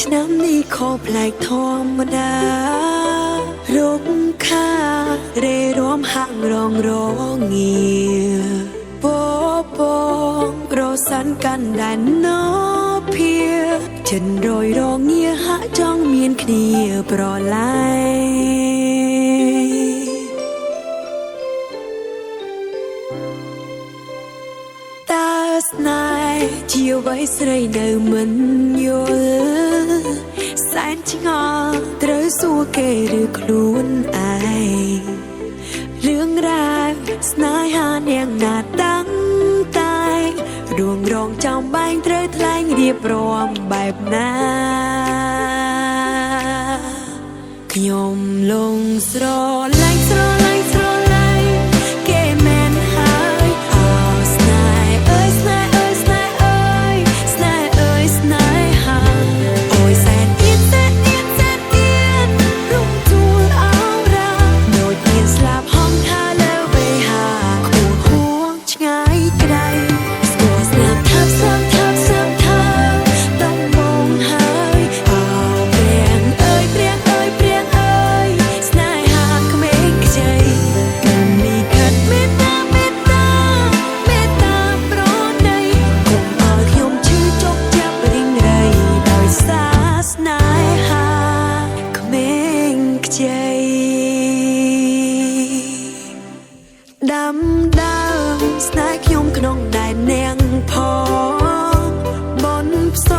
ឆ្នាំនេះខុសប្លែកធម្មតារកខារេរាំហាក់រងរងាពពងរសាន់កាន់ដែនណភាចិនរយរងាហាក់ចង់មានគ្នាប្រឡែតាស្នេហ៍ជាអ្វីស្រីនៅមិនយល់សែនឆ្ងល់ត្រូវសួរគេឬខ្លួនឯងរឿងរ៉ាវស្នេហានាងណាតាំងតែរួងរងចំបែងត្រូវថ្លែងរៀបរាប់បែបណាខ្ញុំលងស្រឡាញ់ស្រឡាញ់ស្រឡាញ់គេមែនហើយអោស្នេហ៍អើយស្នេហ៍អើយស្នេហ៍អើយស្នេហ៍អើយស្នេហាអូយសែនអៀនសែនអៀនសែនអៀនរុំជួលអោរាដូចមានស្លាប់ហងថាលើវេហាខ្ពស់ហួងឆ្ងាយក្រៃស្គាល់ស្នាមថាប់សាំថាប់សាំថាតំបងហើយអោព្រៀងអើយព្រៀងអើយព្រៀងអើយស្នេហាក្មេងខ្ចីកាន់នេះខាត់មេត្តាមេត្តាមេត្តាប្រណីកុំឲ្យខ្ញុំឈឺចុកចាប់រីងរៃដោយសារស្នេហាក្មេងខ្ចីដាំដើមស្នេហ៍ខ្ញុំក្នុងដែននាងផងបនផ្ស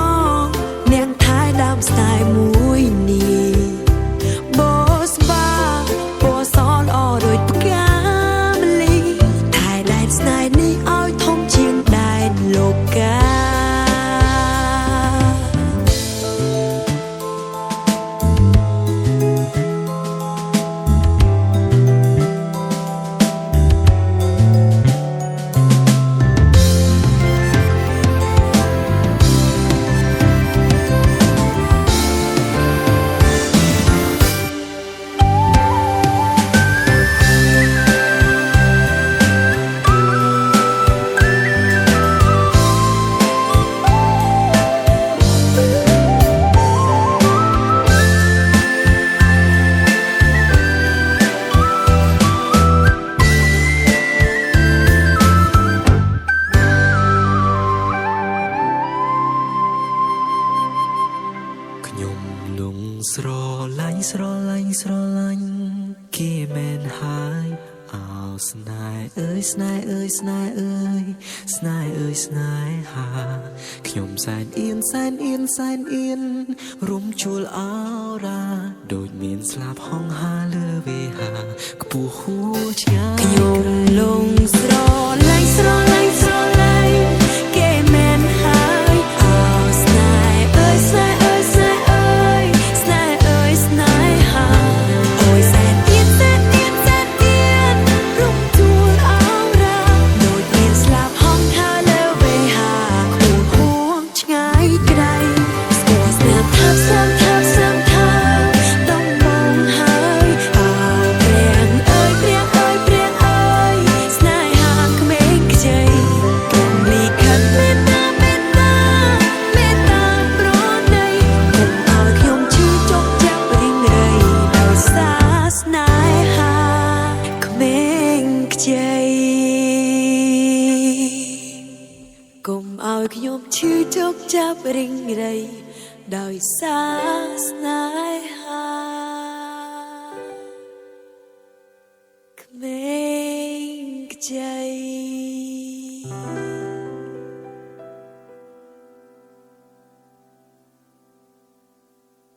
ងនាងថែដើមស្នេហ៍មួយនេះបោស្បាពណ៌សល្អដូចផ្កាម្លីថែដែនស្នេហ៍នេះឲ្យធំជាងដែនលោកកាខ្ញុំលងស្រឡាញ់ស្រឡាញ់ស្រឡាញ់គេមែនហើយអោស្នេហ៍អើយស្នេហ៍អើយស្នេហ៍អើយស្នេហ៍អើយស្នេហាខ្ញុំសែនអៀនសែនអៀនសែនអៀនរុំជួលអោរាដូចមានស្លាប់ហងហាលើវេហាខ្ពស់ហួឆ្ងាយខ្ញុំលងស្រឡាញ់ស្រឡាញ់ស្រឡាញ់គេមែនហើយអោស្នេហ៍អើយស្នេហ៍អើយស្នេហ៍អើយស្នេហ៍អើយស្នេហាអូយសែនអៀនសែនអៀនសែនអៀនរុំជួលអោរាដូចមានស្លាប់ហងថាលើវេហាខ្ពស់ហួងឆ្ងាយក្រៃស្គាល់ស្នាមថាប់សាំថាប់សាំថាតំបងហើយអោព្រៀងអើយព្រៀងអើយព្រៀងអើយស្នេហាក្មេងខ្ចីកាន់នេះខាត់មេត្តាមេត្តាមេត្តាប្រណីកុំឲ្យខ្ញុំឈឺចុកចាប់រីងរៃដោយសារស្នេហាក្មេងខ្ចីកុំឲ្យខ្ញុំឈឺចុកចាប់រីងរៃដោយសារស្នេហាក្មេងខ្ចី